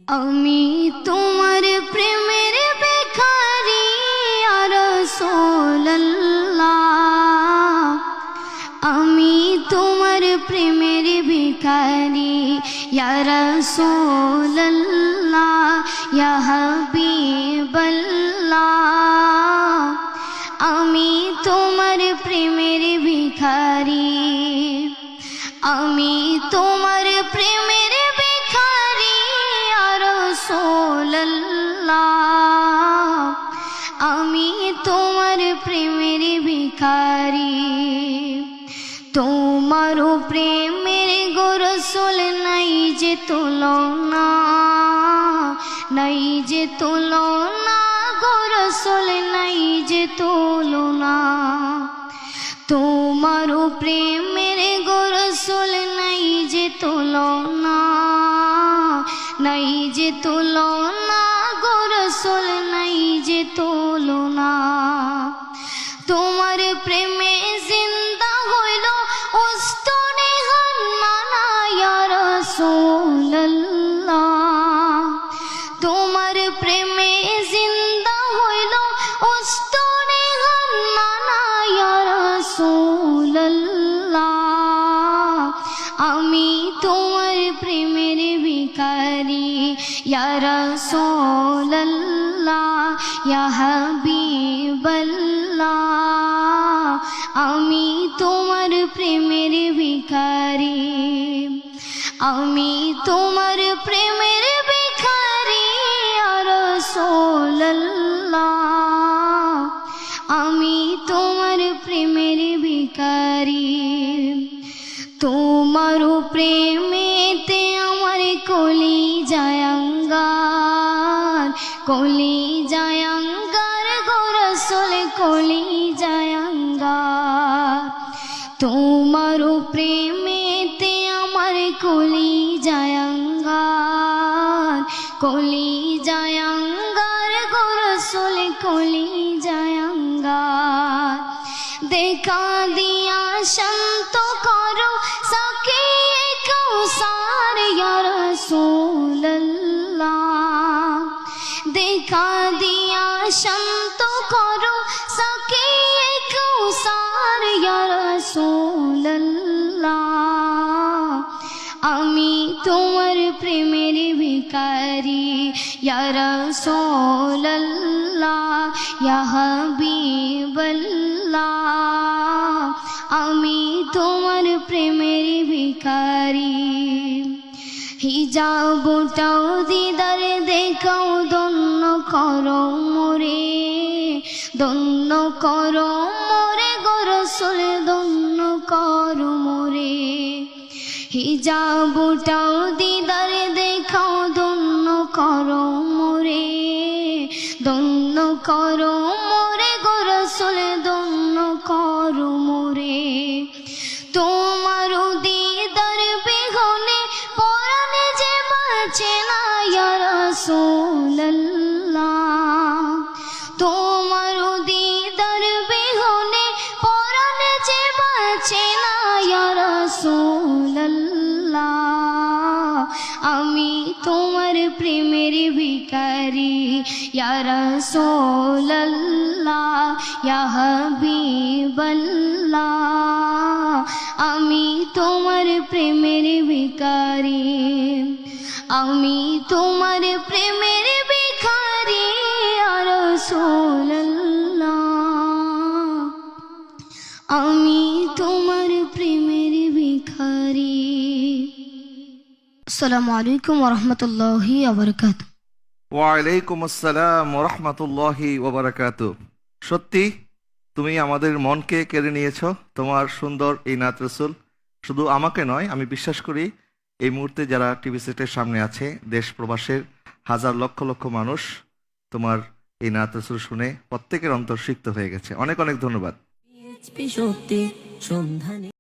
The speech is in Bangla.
আমি তোমার প্রেমের ভিখারি ইয়া রাসূলুল্লাহ, আমি তোমার প্রেমের ভিখারি ইয়া রাসূলুল্লাহ, ইয়া হাবিবাল্লাহ, আমি তোমার প্রেমের ভিখারি, আমি তোমার প্রেমের ভিখারি ইয়া রাসূলুল্লাহ, আমি তোমার প্রেমের ভিখারি। তোমার প্রেমের গো রাসূল নাই যে তুলনা, নাই যে তুলনা গো রাসূল নাই যে তুলনা। তোমার প্রেমের গো রাসূল নাই যে তুলনা, নাই যে তুলনা গো রাসূল নাই যে তুলনা। তোমার প্রেমে জিন্দা হইল উস্তনে হান্নানা ইয়া রাসূলুল্লাহ, তোমার প্রেমে জিন্দা হইল উস্তনে হান্নানা ইয়া রাসূলুল্লাহ, আমি তোমার প্রেমের ভিখারি ইয়া রাসূলুল্লাহ, ইয়া হাবিবাল্লাহ, আমি তোমার প্রেমের ভিখারি, আমি তোমার প্রেমের ভিখারি ইয়া রাসূলুল্লাহ, আমি তোমার প্রেমের ভিখারি। তোমার প্রেমেতে আমার কলিজায় আঙ্গার, কলিজায় আঙ্গার গো রাসূল কলিজায় আঙ্গার। তোমার প্রেমেতে আমার কলিজায় আঙ্গার, কলিজায় আঙ্গার গো রাসূল কলিজায় আঙ্গার। দেখা দিয়া শান্ত করো সাকিয়ে কাউসার ইয়া রাসূলুল্লাহ, দেখা দিয়া শান্ত করো সাকিয়ে কাউসার ইয়া রাসূলুল্লাহ, আমি তোমার প্রেমের ভিখারি ইয়া রাসূলুল্লাহ, ইয়া হাবিবাল্লাহ, আমি তোমার প্রেমের ভিখারি। হিজাবটাও দিদার দেখাও ধন্য করো মোরে, ধন্য করো মোরে গো রাসূল ধন্য করো মোরে। হিজাবটাও দিদার দেখাও ধন্য করো মোরে, ধন্য করো মোরে গো রাসূল ধন্য করো মোরে। তোমার দিদার বিহনে পরাণে যে বাঁচে না ইয়া রাসূলুল্লাহ, তোমার দিদার বিহনে পরাণে যে বাঁচে না ইয়া রাসূলুল্লাহ, আমি তোমার প্রেমের ভিখারি ইয়া রাসূলুল্লাহ, ইয়া হাবিবাল্লাহ, আমি তোমার প্রেমের ভিখারি, আমি তোমার প্রেমের ভিখারি ইয়া রাসূলুল্লাহ, আমি তোমার প্রেমের ভিখারি। আসসালামু আলাইকুম ওয়া রাহমাতুল্লাহি ওয়া বারাকাতুহু। ওয়ালাইকুম আসসালাম ওয়া রাহমাতুল্লাহি ওয়া বারাকাতুহু। সত্যি তুমি আমাদের মনকে কেড়ে নিয়েছো তোমার সুন্দর এই নাত রাসূল। শুধু আমাকে নয়, আমি বিশ্বাস করি এই মুহূর্তে যারা টিভি সেটের সামনে আছে দেশ প্রবাসের হাজার লক্ষ লক্ষ মানুষ তোমার এই নাত রাসূল শুনে প্রত্যেকের অন্তর সিক্ত হয়ে গেছে। অনেক অনেক ধন্যবাদ।